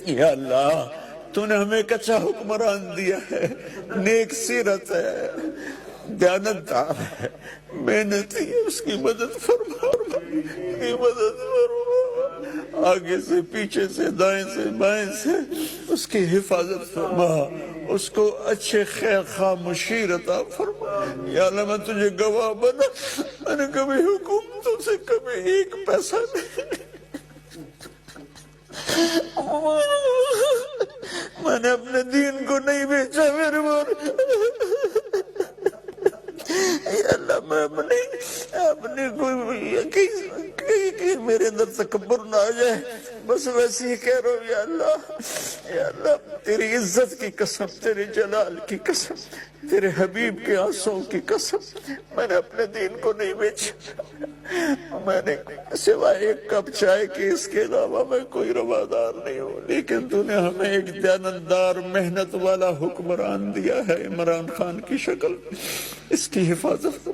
یا اللہ تو نے ہمیں ایک اچھا حکمران دیا ہے، نیک سیرت ہے، دیانتدار ہے، محنتی ہے، اس کی مدد فرما، اس کی مدد فرما، آگے سے پیچھے سے دائیں سے بائیں سے اس کی حفاظت فرما، اس کو اچھے خیر خواہ مشیر عطا فرما۔ یا اللہ میں تجھے گواہ بنا، میں نے کبھی حکومتوں سے کبھی ایک پیسہ نہیں، میں نے اپنے دین کو نہیں بیچا میرے بار۔ یا اللہ میں اپنے کوئی کہ میرے اندر تکبر نہ آ جائے، بس ویسے ہی کہہ رہا ہوں یا اللہ تیری عزت کی قسم، تیرے جلال کی قسم، تیرے حبیب کے آنسوں کی قسم، میں نے اپنے دین کو نہیں بیچا، میں نے سوائے ایک کپ چائے کے اس کے علاوہ میں کوئی روادار نہیں ہوں، لیکن تو نے ہمیں ایک دیانتدار محنت والا حکمران دیا ہے، عمران خان کی شکل، اس کی حفاظت